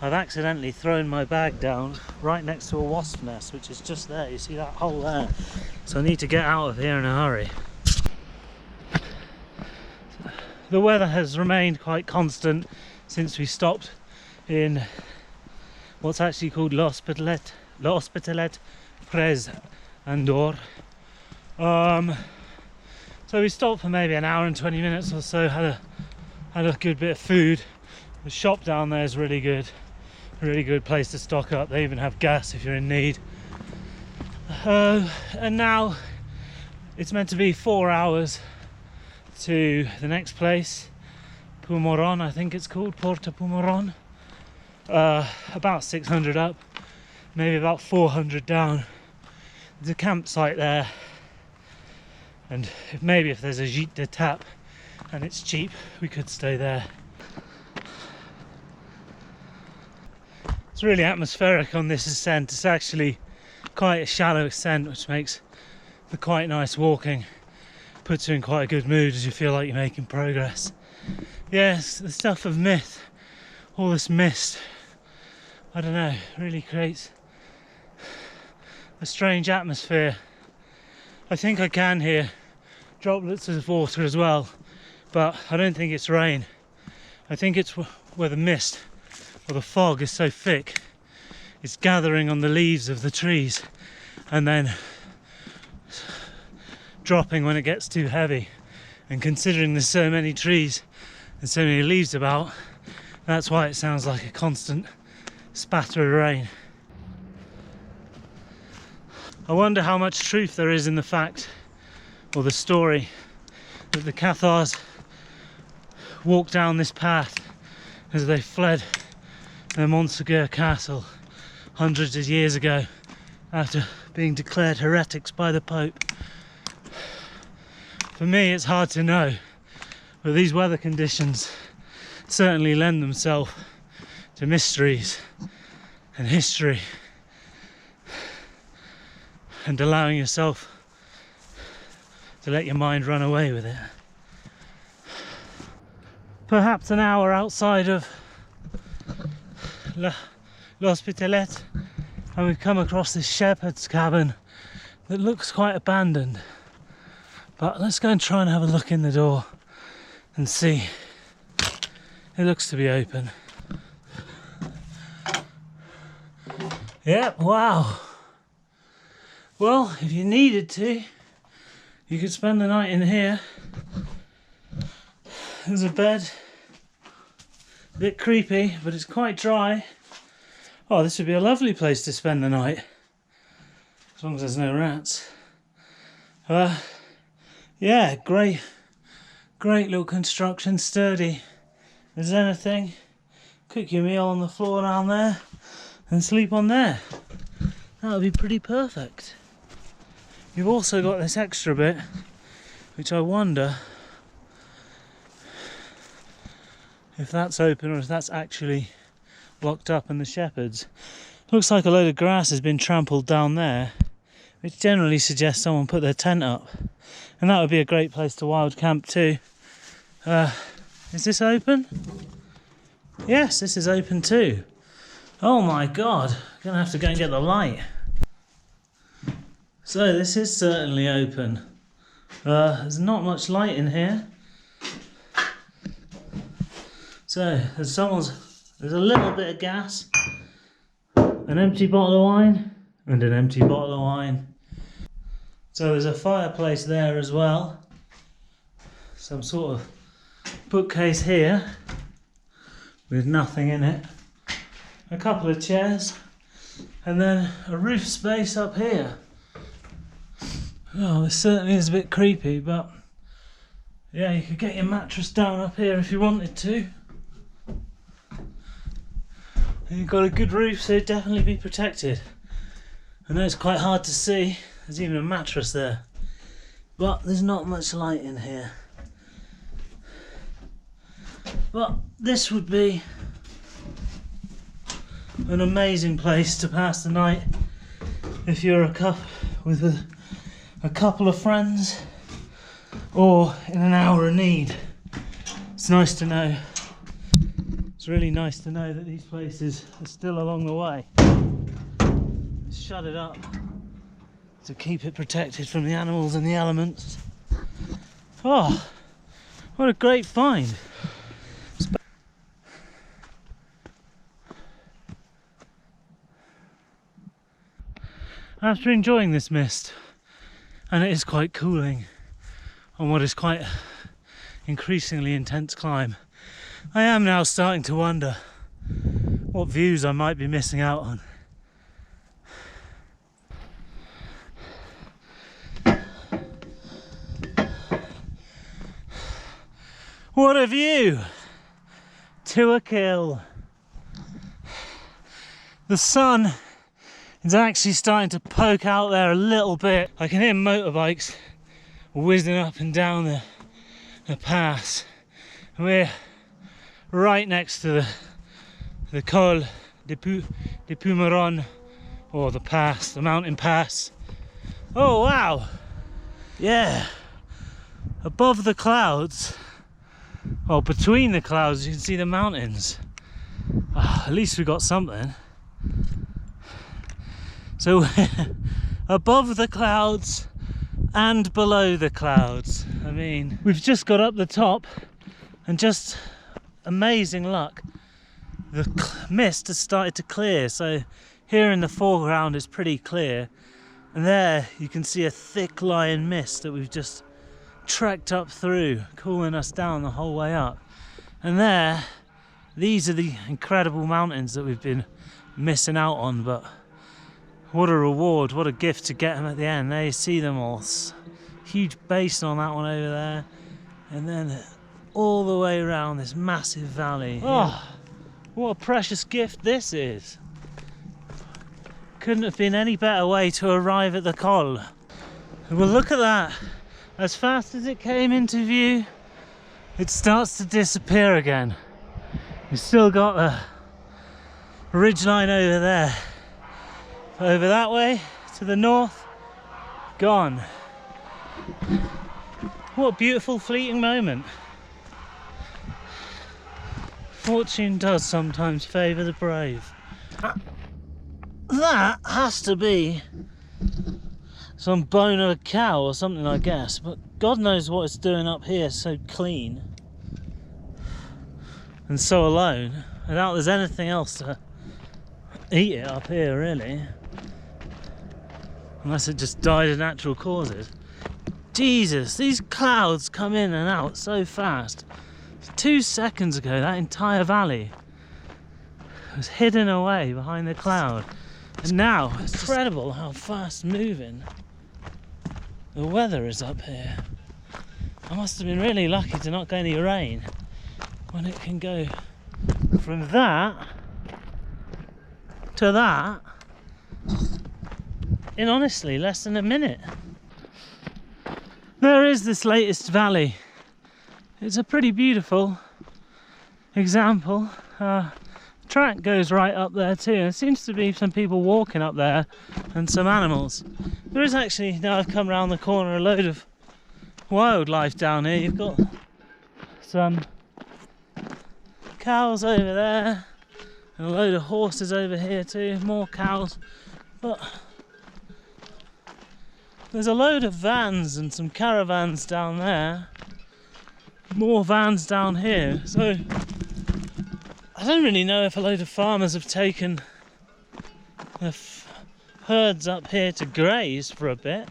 I've accidentally thrown my bag down right next to a wasp nest, which is just there. You see that hole there? So I need to get out of here in a hurry. The weather has remained quite constant since we stopped in what's actually called l'Hospitalet Pres Andorre. So we stopped for maybe an hour and 20 minutes or so, had a good bit of food. The shop down there is really good place to stock up. They even have gas if you're in need. And now it's meant to be 4 hours to the next place, Puymorens, I think it's called, Porté-Puymorens. About 600 up, maybe about 400 down. There's a campsite there, and maybe if there's a gîte de tap and it's cheap, we could stay there. It's really atmospheric on this ascent. It's actually quite a shallow ascent, which makes for quite nice walking. Puts you in quite a good mood as you feel like you're making progress. Yes, the stuff of myth, all this mist, I don't know, really creates a strange atmosphere. I think I can hear droplets of water as well, but I don't think it's rain. I think it's where the mist or the fog is so thick, it's gathering on the leaves of the trees and then dropping when it gets too heavy. And considering there's so many trees and so many leaves about, that's why it sounds like a constant spatter of rain. I wonder how much truth there is in the fact, or the story, that the Cathars walked down this path as they fled their Montségur castle hundreds of years ago after being declared heretics by the Pope. For me, it's hard to know, but these weather conditions certainly lend themselves to mysteries and history and allowing yourself to let your mind run away with it. Perhaps an hour outside of l'Hospitalet, and we've come across this shepherd's cabin that looks quite abandoned. But let's go and try and have a look in the door and see. It looks to be open. Yep, wow. Well, if you needed to, you could spend the night in here. There's a bed. A bit creepy, but it's quite dry. Oh, this would be a lovely place to spend the night. As long as there's no rats. Yeah, great little construction, sturdy as anything. Cook your meal on the floor down there and sleep on there. That would be pretty perfect. You've also got this extra bit, which I wonder if that's open or if that's actually locked up in the shepherds. Looks like a load of grass has been trampled down there, which generally suggests someone put their tent up. And that would be a great place to wild camp too. Is this open? Yes, this is open too. Oh my god, I'm gonna have to go and get the light. So this is certainly open. There's not much light in here. So there's a little bit of gas, an empty bottle of wine, and an empty bottle of wine. So there's a fireplace there as well. Some sort of bookcase here with nothing in it. A couple of chairs, and then a roof space up here. Oh, this certainly is a bit creepy, but yeah, you could get your mattress down up here if you wanted to. And you've got a good roof, so it'd definitely be protected. I know it's quite hard to see, there's even a mattress there, but there's not much light in here. But this would be an amazing place to pass the night if you're with a couple of friends or in an hour of need. It's nice to know It's really nice to know that these places are still along the way. Shut it up to keep it protected from the animals and the elements. Oh, what a great find. After enjoying this mist, and it is quite cooling on what is quite increasingly intense climb, I am now starting to wonder what views I might be missing out on. What a view! To a kill. The sun is actually starting to poke out there a little bit. I can hear motorbikes whizzing up and down the pass. We're right next to the Col de Puymorens, or the pass, the mountain pass. Oh wow! Yeah, above the clouds, or between the clouds, you can see the mountains. At least we got something. So we're above the clouds and below the clouds. I mean, we've just got up the top, and just amazing luck, the mist has started to clear. So here in the foreground is pretty clear, and there you can see a thick lying mist that we've just trekked up through, cooling us down the whole way up. And there, these are the incredible mountains that we've been missing out on, but what a reward, what a gift to get them at the end. There you see them all. Huge basin on that one over there, and then all the way around this massive valley. Oh, what a precious gift this is. Couldn't have been any better way to arrive at the Col. Well, look at that. As fast as it came into view, it starts to disappear again. You've still got the ridgeline over there. Over that way, to the north, gone. What a beautiful fleeting moment. Fortune does sometimes favour the brave. That has to be some bone of a cow or something, I guess, but God knows what it's doing up here so clean and so alone. I doubt there's anything else to eat it up here, really, unless it just died of natural causes. Jesus, these clouds come in and out so fast. 2 seconds ago, that entire valley was hidden away behind the cloud, and now it's incredible how fast moving the weather is up here. I must have been really lucky to not get any rain when it can go from that to that in honestly less than a minute. There is this latest valley. It's a pretty beautiful example. Track goes right up there too, and there seems to be some people walking up there and some animals. There is actually, now I've come around the corner, a load of wildlife down here. You've got some cows over there and a load of horses over here too, more cows, but there's a load of vans and some caravans down there, more vans down here. So I don't really know if a load of farmers have taken the herds up here to graze for a bit,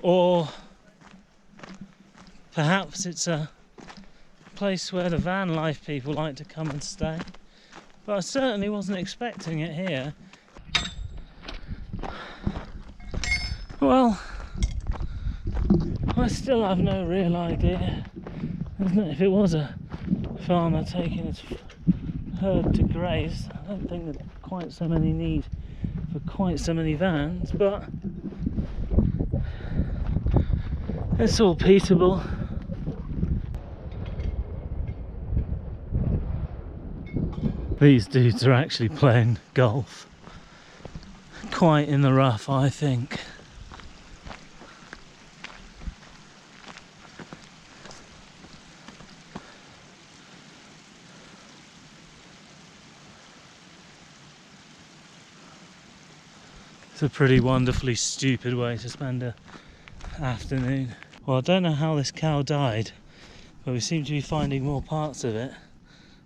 or perhaps it's a place where the van life people like to come and stay, but I certainly wasn't expecting it here. Well, I still have no real idea, isn't it, if it was a farmer taking his herd to graze. I don't think there's quite so many need for quite so many vans, but it's all peaceable. These dudes are actually playing golf. Quite in the rough, I think. It's a pretty wonderfully stupid way to spend an afternoon. Well, I don't know how this cow died, but we seem to be finding more parts of it.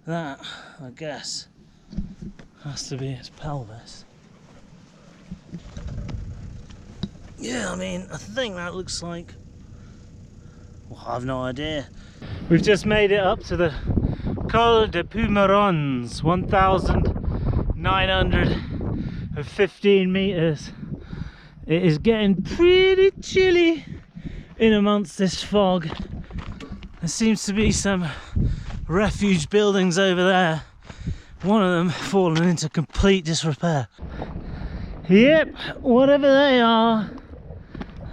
That, I guess, has to be its pelvis. Yeah, I mean, I think that looks like... well, I have no idea. We've just made it up to the Col de Puymorens, 1,915 meters. It is getting pretty chilly in amongst this fog. There seems to be some refuge buildings over there. One of them fallen into complete disrepair. Yep, whatever they are,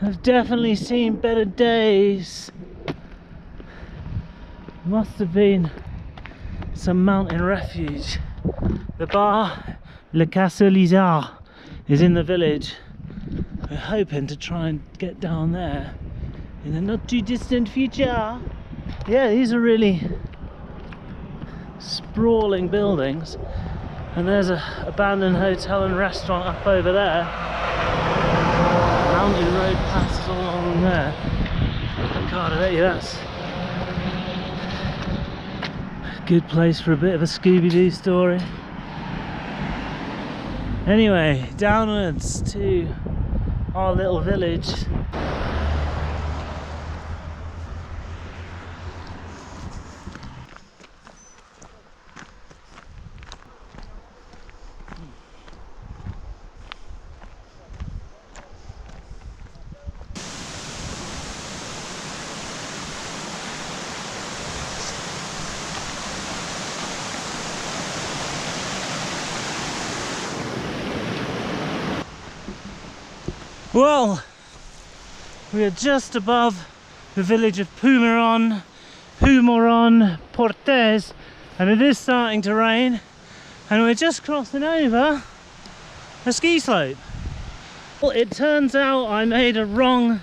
I've definitely seen better days. Must have been some mountain refuge. The bar, Le Castle Lizard, is in the village. We're hoping to try and get down there in the not too distant future. Yeah, these are really sprawling buildings. And there's an abandoned hotel and restaurant up over there. Mountain road passes all along there. God, I bet you that's a good place for a bit of a Scooby-Doo story. Anyway, downwards to our little village. Well, we are just above the village of Puymorens, Portés, and it is starting to rain, and we're just crossing over a ski slope. Well, it turns out I made a wrong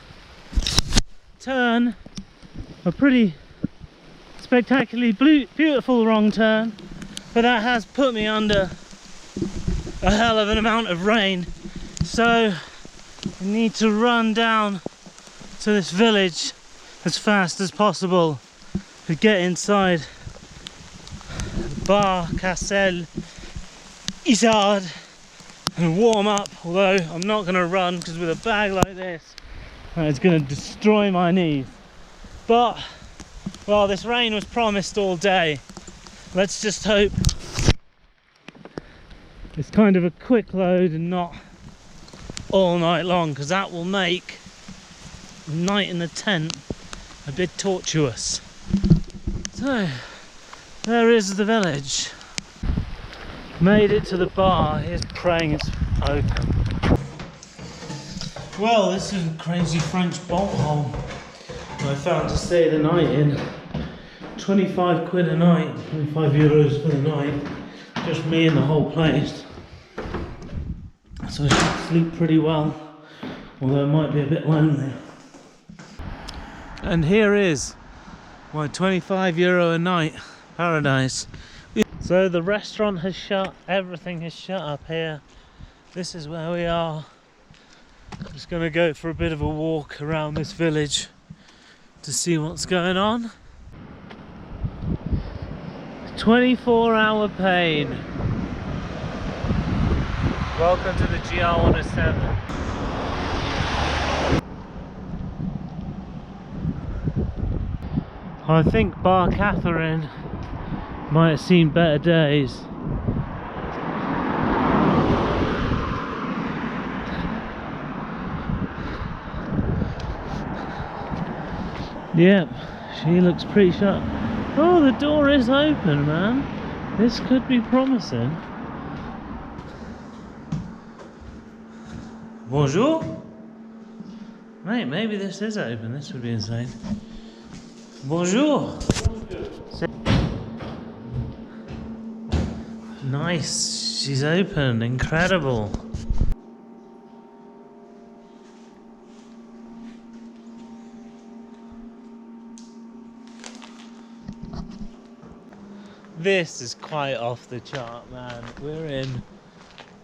turn, a pretty spectacularly beautiful wrong turn, but that has put me under a hell of an amount of rain, so I need to run down to this village as fast as possible to get inside Bar Castle Izard and warm up, although I'm not going to run because with a bag like this it's going to destroy my knees. But, well, this rain was promised all day. Let's just hope it's kind of a quick load and not all night long, because that will make night in the tent a bit tortuous. So there is the village. Made it to the bar. Here's praying it's open. Well, this is a crazy French bolt hole I found to stay the night in. 25 quid a night, 25 euros for the night, just me and the whole place. So I should sleep pretty well, although it might be a bit lonely. And here is my 25 euro a night paradise. So the restaurant has shut, everything has shut up here. This is where we are. I'm just going to go for a bit of a walk around this village to see what's going on. 24-hour pain. Welcome to the GR1 Ascent. I think Bar Catherine might have seen better days. Yep, she looks pretty sharp. Oh, the door is open, man. This could be promising. Bonjour? Mate, maybe this is open. This would be insane. Bonjour. Nice. She's open. Incredible. This is quite off the chart, man. We're in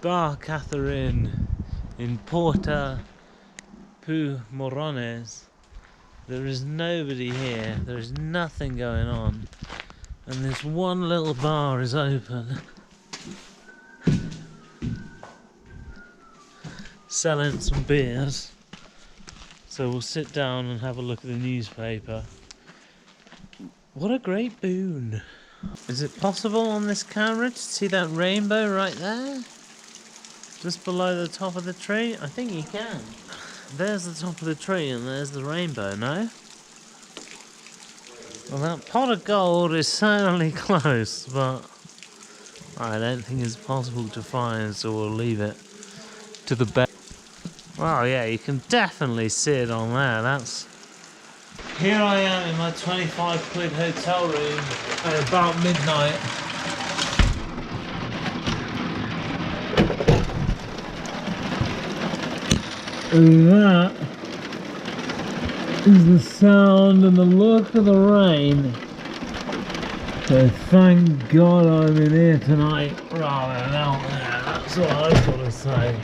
Bar Catherine in Porté-Puymorens. There is nobody here, there is nothing going on, and this one little bar is open, selling some beers. So we'll sit down and have a look at the newspaper. What a great boon! Is it possible on this camera to see that rainbow right there? Just below the top of the tree? I think you can. There's the top of the tree and there's the rainbow, no? Well, that pot of gold is certainly close, but I don't think it's possible to find, so we'll leave it to the best. Well, yeah, you can definitely see it on there. That's... Here I am in my 25 quid hotel room at about midnight. And that is the sound and the look of the rain. So thank God I'm in here tonight rather than out there. That's what I've got to say.